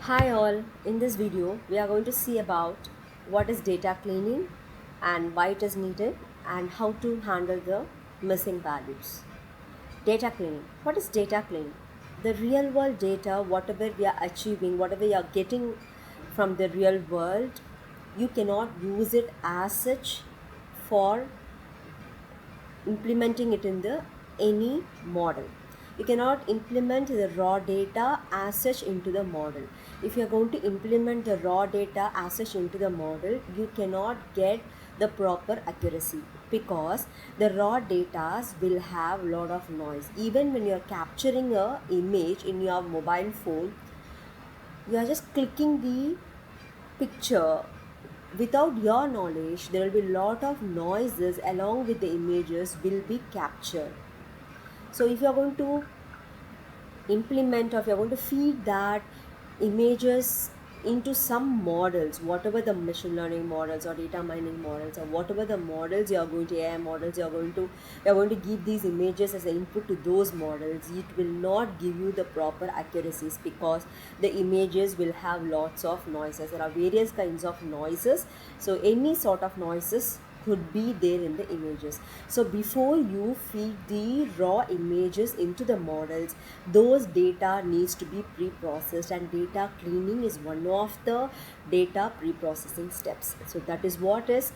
Hi all, in this video we are going to see about what is data cleaning and why it is needed and how to handle the missing values. Data cleaning. What is data cleaning? The real world data, whatever we are achieving, whatever you are getting from the real world, you cannot use it as such for implementing it in the any model. You cannot implement the raw data as such into the model. If you are going to implement the raw data as such into the model, you cannot get the proper accuracy because the raw data will have lot of noise. Even when you are capturing a image in your mobile phone, you are just clicking the picture. Without your knowledge, there will be lot of noises along with the images will be captured. So if you are going to implement or if you are going to feed that images into some models, whatever the machine learning models or data mining models or whatever the models you are going to AI models you are going to give these images as an input to those models, it will not give you the proper accuracies because the images will have lots of noises. There are various kinds of noises, so any sort of noises could be there in the images. So before you feed the raw images into the models, those data needs to be pre-processed, and data cleaning is one of the data pre-processing steps. So that is what is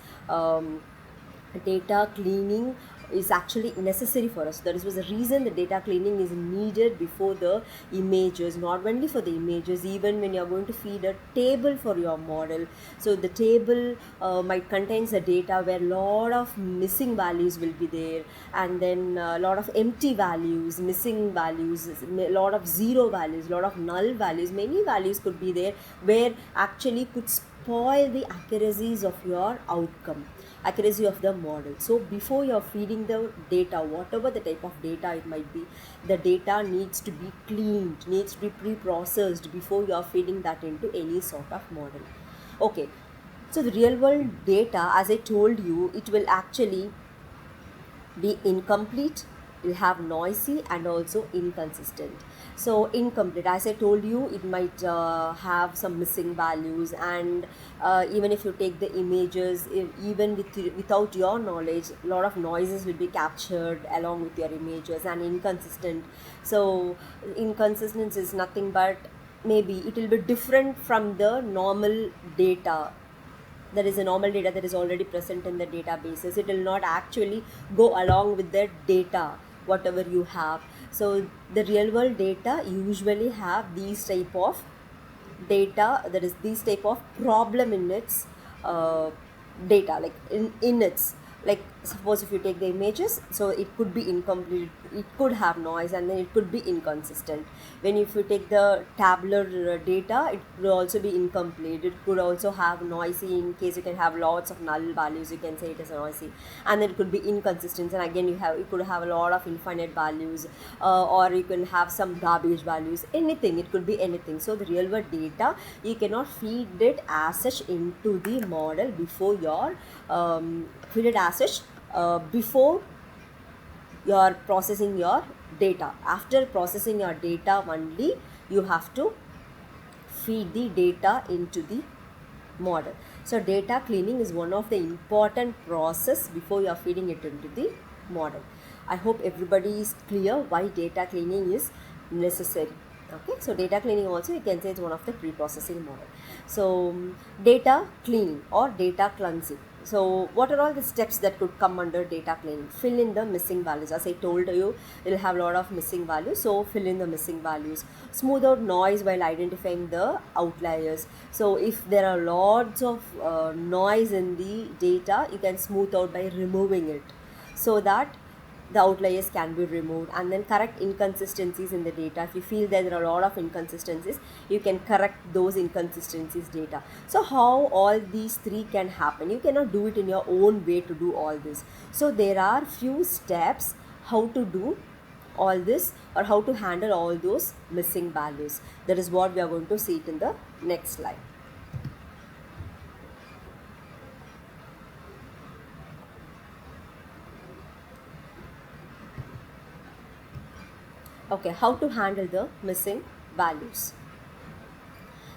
data cleaning is actually necessary for us. That is was the reason the data cleaning is needed before the images, not only for the images, even when you are going to feed a table for your model. So the table might contains the data where lot of missing values will be there, and then a lot of empty values, missing values, a lot of zero values, lot of null values, many values could be there where actually could spoil the accuracies of your outcome, accuracy of the model. So before you're feeding the data, whatever the type of data it might be, the data needs to be cleaned, needs to be pre-processed before you're feeding that into any sort of model. Okay, so the real world data, as I told you, it will actually be incomplete, will have noisy and also inconsistent. So incomplete, as I told you, it might have some missing values, and even if you take the images, even without your knowledge, a lot of noises will be captured along with your images. And inconsistent, so inconsistent is nothing but maybe it will be different from the normal data. There is a normal data that is already present in the databases. It will not actually go along with the data whatever you have. So the real world data usually have these type of data, that is these type of problem in its data, like in its, like suppose if you take the images, so it could be incomplete, it could have noise, and then it could be inconsistent. When if you take the tabular data, it could also be incomplete, it could also have noisy, in case you can have lots of null values, you can say it is noisy. And then it could be inconsistent, and again you could have a lot of infinite values, or you can have some garbage values, anything, it could be anything. So the real world data, you cannot feed it as such into the model before your feed it as such before you're processing your data. After processing your data only, you have to feed the data into the model. So data cleaning is one of the important process before you are feeding it into the model. I hope everybody is clear why data cleaning is necessary. Okay, so data cleaning also, you can say, it's one of the pre-processing model. So data cleaning or data cleansing. So what are all the steps that could come under data cleaning? Fill in the missing values. As I told you, you'll have a lot of missing values, so fill in the missing values. Smooth out noise while identifying the outliers. So if there are lots of noise in the data, you can smooth out by removing it so that the outliers can be removed. And then correct inconsistencies in the data. If you feel that there are a lot of inconsistencies, you can correct those inconsistencies data. So how all these three can happen? You cannot do it in your own way to do all this. So there are few steps how to do all this, or how to handle all those missing values. That is what we are going to see it in the next slide. Okay, how to handle the missing values.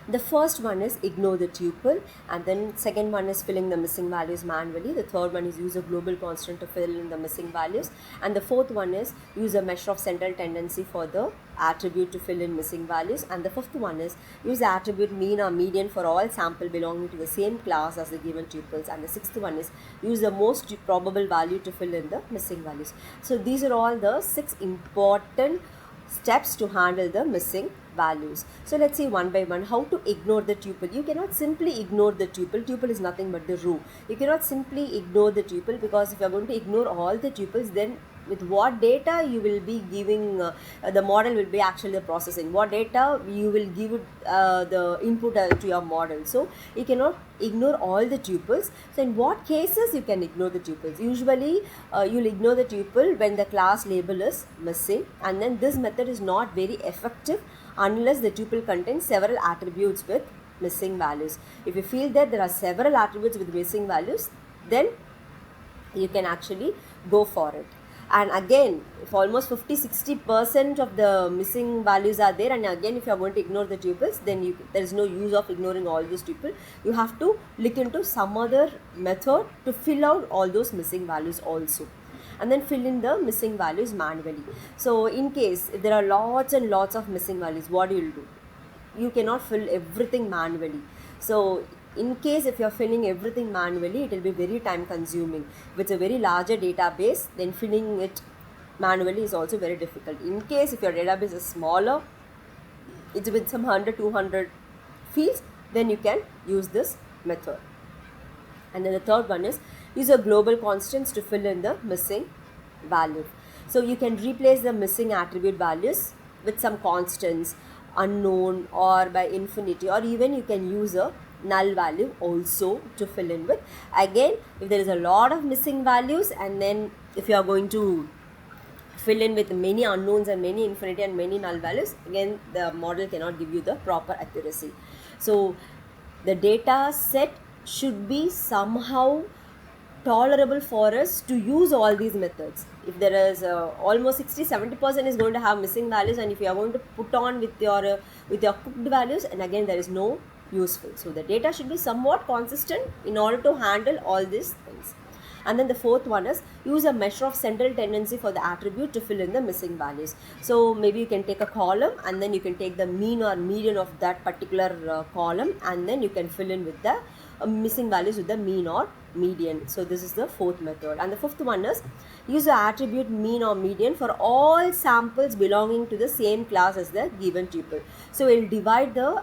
The first one is ignore the tuple, and then second one is filling the missing values manually. The third one is use a global constant to fill in the missing values, and the fourth one is use a measure of central tendency for the attribute to fill in missing values, and the fifth one is use the attribute mean or median for all sample belonging to the same class as the given tuples, and the sixth one is use the most probable value to fill in the missing values. So these are all the 6 important steps to handle the missing values. So let's see one by one how to ignore the tuple. You cannot simply ignore the tuple. Tuple is nothing but the row. You cannot simply ignore the tuple, because if you are going to ignore all the tuples, then with what data you will be giving, the model will be actually processing. What data you will give the input to your model. So you cannot ignore all the tuples. So in what cases you can ignore the tuples? Usually you'll ignore the tuple when the class label is missing, and then this method is not very effective unless the tuple contains several attributes with missing values. If you feel that there are several attributes with missing values, then you can actually go for it. And again, if almost 50-60% of the missing values are there, and again if you are going to ignore the tuples, then there is no use of ignoring all these tuples. You have to look into some other method to fill out all those missing values also, and then fill in the missing values manually. So in case if there are lots and lots of missing values, what you will do? You cannot fill everything manually. So in case if you are filling everything manually, it will be very time consuming. If it's a very larger database, then filling it manually is also very difficult. In case if your database is smaller, it's with some 100-200 fields, then you can use this method. And then the third one is use a global constants to fill in the missing value. So you can replace the missing attribute values with some constants, unknown or by infinity, or even you can use a null value also to fill in with. Again, if there is a lot of missing values, and then if you are going to fill in with many unknowns and many infinity and many null values, again the model cannot give you the proper accuracy. So the data set should be somehow tolerable for us to use all these methods. If there is almost 60-70% is going to have missing values, and if you are going to put on with your cooked values, and again there is no useful. So the data should be somewhat consistent in order to handle all these things. And then the fourth one is use a measure of central tendency for the attribute to fill in the missing values. So maybe you can take a column, and then you can take the mean or median of that particular column, and then you can fill in with the missing values with the mean or median. So this is the fourth method. And the fifth one is use the attribute mean or median for all samples belonging to the same class as the given tuple. So we'll divide the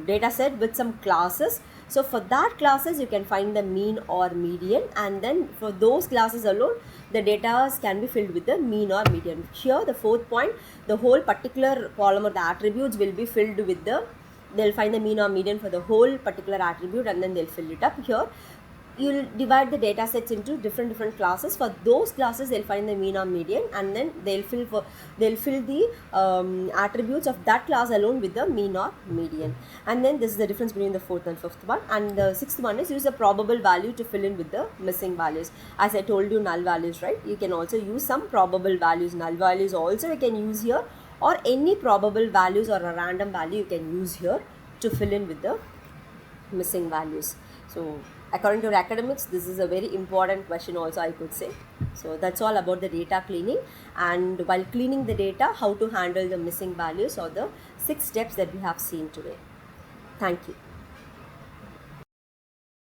data set with some classes. So for that classes you can find the mean or median, and then for those classes alone the data can be filled with the mean or median. Here the fourth point, the whole particular column or the attributes will be filled with they'll find the mean or median for the whole particular attribute, and then they'll fill it up. Here you'll divide the data sets into different classes. For those classes they'll find the mean or median, and then they'll fill the attributes of that class alone with the mean or median. And then this is the difference between the fourth and fifth one. And the sixth one is use a probable value to fill in with the missing values. As I told you, null values, right? You can also use some probable values. Null values also you can use here, or any probable values or a random value you can use here to fill in with the missing values. So according to academics, this is a very important question also, I could say. So that's all about the data cleaning, and while cleaning the data, how to handle the missing values, or the 6 steps that we have seen today. Thank you.